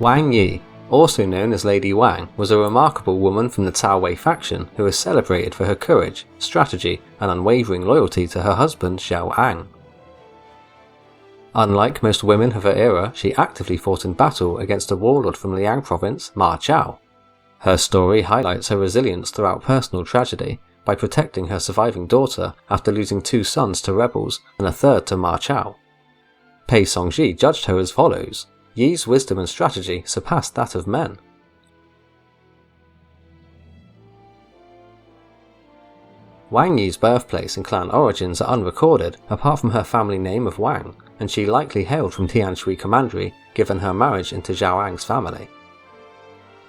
Wang Yi, also known as Lady Wang, was a remarkable woman from the Cao Wei faction who was celebrated for her courage, strategy, and unwavering loyalty to her husband Zhao Ang. Unlike most women of her era, she actively fought in battle against a warlord from Liang Province, Ma Chao. Her story highlights her resilience throughout personal tragedy by protecting her surviving daughter after losing 2 sons to rebels and a third to Ma Chao. Pei Song Zhi judged her as follows: Yi's wisdom and strategy surpassed that of men. Wang Yi's birthplace and clan origins are unrecorded apart from her family name of Wang, and she likely hailed from Tianshui Commandery given her marriage into Zhao Ang's family.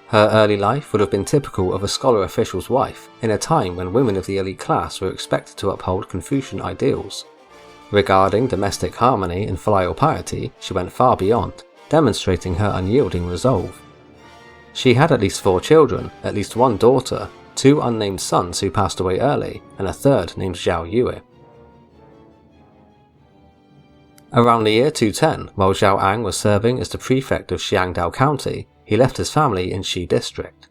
Her early life would have been typical of a scholar official's wife in a time when women of the elite class were expected to uphold Confucian ideals. Regarding domestic harmony and filial piety, she went far beyond, demonstrating her unyielding resolve. She had at least 4 children, at least 1 daughter, 2 unnamed sons who passed away early, and a third named Zhao Yue. Around the year 210, while Zhao Ang was serving as the prefect of Xiangdao County, he left his family in Xi District.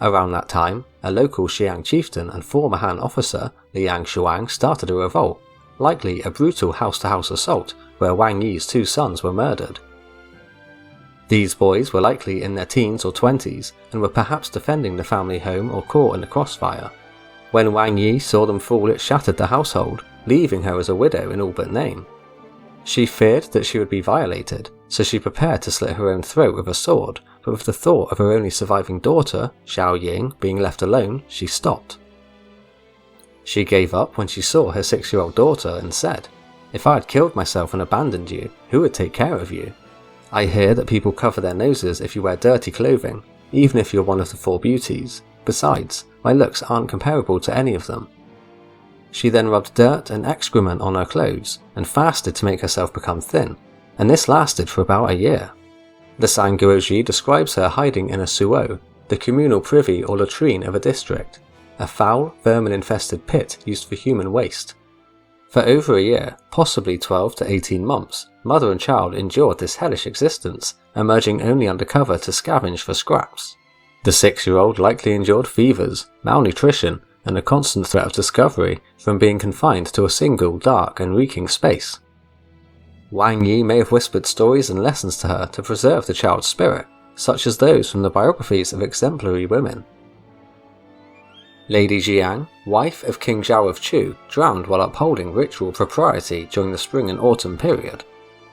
Around that time, a local Xiang chieftain and former Han officer, Liang Shuang, started a revolt, likely a brutal house-to-house assault where Wang Yi's 2 sons were murdered. These boys were likely in their teens or 20s and were perhaps defending the family home or caught in the crossfire. When Wang Yi saw them fall, it shattered the household, leaving her as a widow in all but name. She feared that she would be violated, so she prepared to slit her own throat with a sword, but with the thought of her only surviving daughter, Xiao Ying, being left alone, she stopped. She gave up when she saw her 6-year-old daughter and said, "If I had killed myself and abandoned you, who would take care of you? I hear that people cover their noses if you wear dirty clothing, even if you're one of the 4 beauties. Besides, my looks aren't comparable to any of them." She then rubbed dirt and excrement on her clothes and fasted to make herself become thin, and this lasted for about a year. The Sanguozhi describes her hiding in a suo, the communal privy or latrine of a district, a foul, vermin-infested pit used for human waste. For over a year, possibly 12 to 18 months, mother and child endured this hellish existence, emerging only undercover to scavenge for scraps. The 6-year-old likely endured fevers, malnutrition, and a constant threat of discovery from being confined to a single dark and reeking space. Wang Yi may have whispered stories and lessons to her to preserve the child's spirit, such as those from the biographies of exemplary women. Lady Jiang, wife of King Zhao of Chu, drowned while upholding ritual propriety during the spring and autumn period.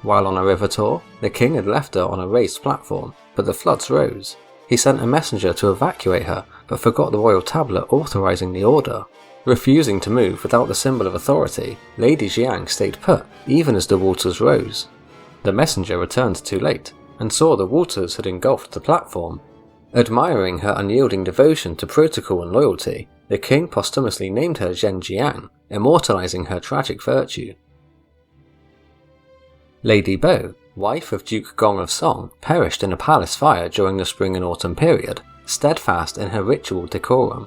While on a river tour, the king had left her on a raised platform, but the floods rose. He sent a messenger to evacuate her, but forgot the royal tablet authorizing the order. Refusing to move without the symbol of authority, Lady Jiang stayed put, even as the waters rose. The messenger returned too late, and saw the waters had engulfed the platform. Admiring her unyielding devotion to protocol and loyalty, the king posthumously named her Zhen Jiang, immortalizing her tragic virtue. Lady Bo, wife of Duke Gong of Song, perished in a palace fire during the spring and autumn period, steadfast in her ritual decorum.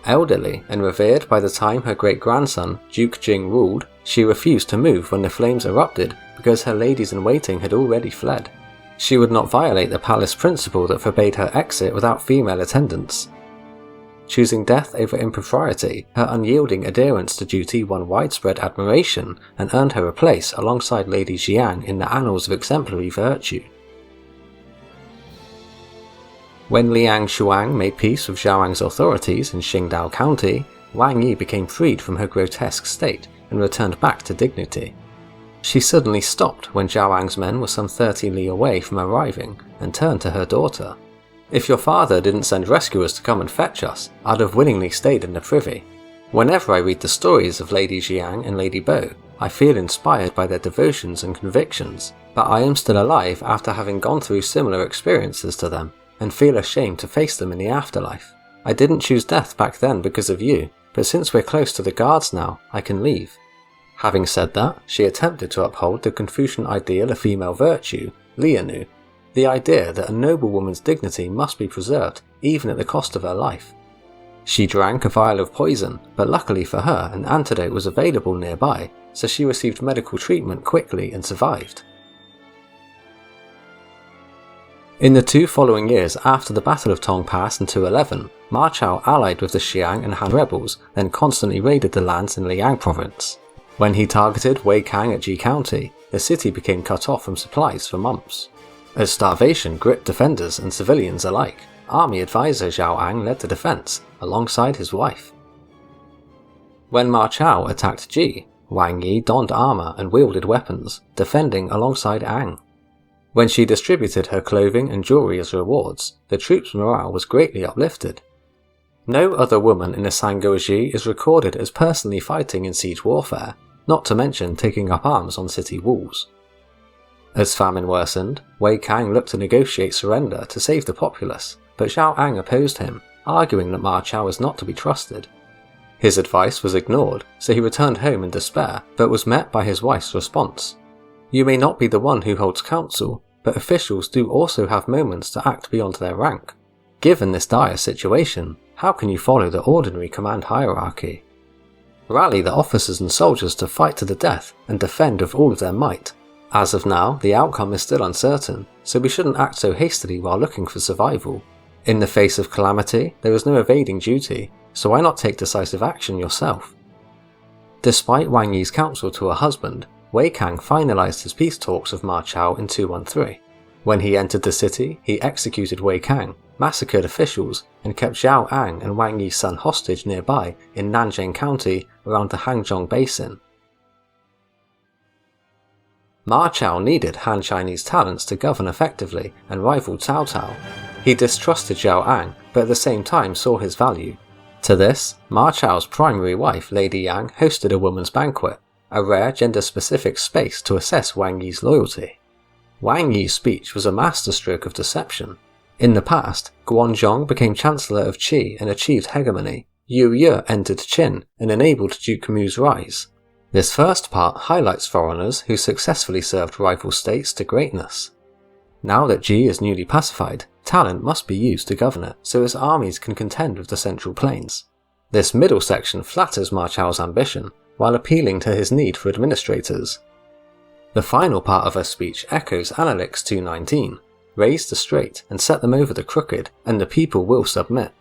Elderly and revered by the time her great-grandson, Duke Jing, ruled, she refused to move when the flames erupted because her ladies-in-waiting had already fled. She would not violate the palace principle that forbade her exit without female attendants. Choosing death over impropriety, her unyielding adherence to duty won widespread admiration and earned her a place alongside Lady Jiang in the annals of exemplary virtue. When Liang Shuang made peace with Zhao Ang's authorities in Qingdao County, Wang Yi became freed from her grotesque state and returned back to dignity. She suddenly stopped when Zhao Ang's men were some 30 li away from arriving and turned to her daughter. "If your father didn't send rescuers to come and fetch us, I'd have willingly stayed in the privy. Whenever I read the stories of Lady Jiang and Lady Bo, I feel inspired by their devotions and convictions, but I am still alive after having gone through similar experiences to them, and feel ashamed to face them in the afterlife. I didn't choose death back then because of you, but since we're close to the guards now, I can leave." Having said that, she attempted to uphold the Confucian ideal of female virtue, lianu, the idea that a noble woman's dignity must be preserved even at the cost of her life. She drank a vial of poison, but luckily for her an antidote was available nearby, so she received medical treatment quickly and survived. In the 2 following years after the Battle of Tong Pass in 211, Ma Chao allied with the Xiang and Han rebels, then constantly raided the lands in Liang Province. When he targeted Wei Kang at Ji County, the city became cut off from supplies for months. As starvation gripped defenders and civilians alike, army advisor Zhao Ang led the defense, alongside his wife. When Ma Chao attacked Ji, Wang Yi donned armor and wielded weapons, defending alongside Ang. When she distributed her clothing and jewelry as rewards, the troops' morale was greatly uplifted. No other woman in the Sanguozhi is recorded as personally fighting in siege warfare, not to mention taking up arms on city walls. As famine worsened, Wei Kang looked to negotiate surrender to save the populace, but Zhao Ang opposed him, arguing that Ma Chao was not to be trusted. His advice was ignored, so he returned home in despair, but was met by his wife's response. "You may not be the one who holds counsel, but officials do also have moments to act beyond their rank. Given this dire situation, how can you follow the ordinary command hierarchy? Rally the officers and soldiers to fight to the death and defend with all of their might. As of now, the outcome is still uncertain, so we shouldn't act so hastily while looking for survival. In the face of calamity, there is no evading duty, so why not take decisive action yourself?" Despite Wang Yi's counsel to her husband, Wei Kang finalized his peace talks with Ma Chao in 213. When he entered the city, he executed Wei Kang, massacred officials, and kept Zhao Ang and Wang Yi's son hostage nearby in Nanjing County around the Hanzhong Basin. Ma Chao needed Han Chinese talents to govern effectively and rivaled Cao Cao. He distrusted Zhao Ang, but at the same time saw his value. To this, Ma Chao's primary wife, Lady Yang, hosted a woman's banquet, a rare gender-specific space to assess Wang Yi's loyalty. Wang Yi's speech was a masterstroke of deception. In the past, Guanzhong became Chancellor of Qi and achieved hegemony. Yu Ye entered Qin and enabled Duke Mu's rise. This first part highlights foreigners who successfully served rival states to greatness. Now that Ji is newly pacified, talent must be used to govern it so his armies can contend with the Central Plains. This middle section flatters Ma Chao's ambition, while appealing to his need for administrators. The final part of her speech echoes Analects 219, "Raise the straight and set them over the crooked, and the people will submit."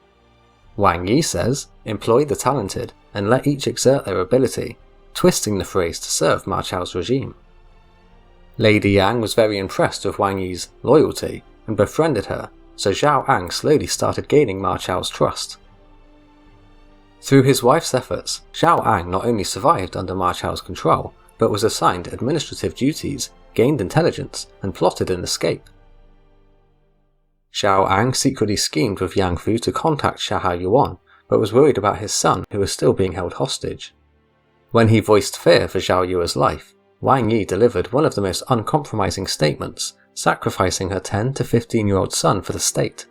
Wang Yi says, "Employ the talented, and let each exert their ability," twisting the phrase to serve Ma Chao's regime. Lady Yang was very impressed with Wang Yi's loyalty and befriended her, so Zhao Ang slowly started gaining Ma Chao's trust. Through his wife's efforts, Zhao Ang not only survived under Ma Chao's control, but was assigned administrative duties, gained intelligence, and plotted an escape. Zhao Ang secretly schemed with Yang Fu to contact Shaha Yuan, but was worried about his son who was still being held hostage. When he voiced fear for Zhao Yue's life, Wang Yi delivered one of the most uncompromising statements, sacrificing her 10 to 15-year-old son for the state.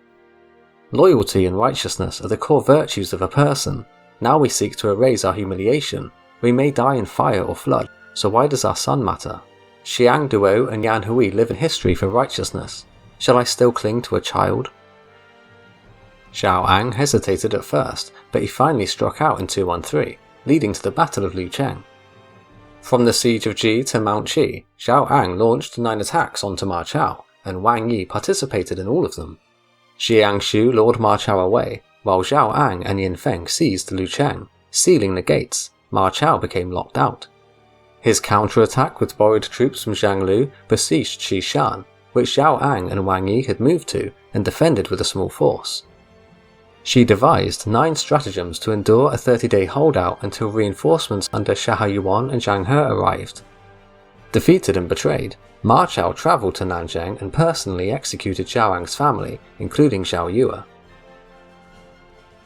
"Loyalty and righteousness are the core virtues of a person. Now we seek to erase our humiliation. We may die in fire or flood, so why does our son matter? Xiang Duo and Yan Hui live in history for righteousness. Shall I still cling to a child?" Zhao Ang hesitated at first, but he finally struck out in 213, leading to the Battle of Lucheng. From the siege of Ji to Mount Qi, Zhao Ang launched 9 attacks onto Ma Chao, and Wang Yi participated in all of them. Xiang Shu lured Ma Chao away, while Zhao Ang and Yin Feng seized Lucheng. Sealing the gates, Ma Chao became locked out. His counterattack with borrowed troops from Zhanglu besieged Xishan, which Zhao Ang and Wang Yi had moved to and defended with a small force. She devised 9 stratagems to endure a 30-day holdout until reinforcements under Shaha Yuan and Zhang He arrived. Defeated and betrayed, Ma Chao travelled to Nanjing and personally executed Zhao Ang's family, including Zhao Yue.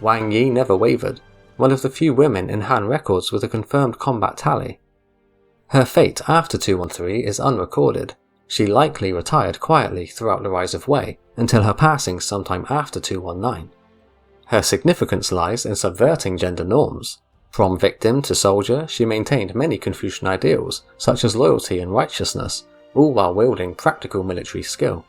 Wang Yi never wavered, one of the few women in Han records with a confirmed combat tally. Her fate after 213 is unrecorded. She likely retired quietly throughout the rise of Wei until her passing sometime after 219. Her significance lies in subverting gender norms. From victim to soldier, she maintained many Confucian ideals, such as loyalty and righteousness, all while wielding practical military skill.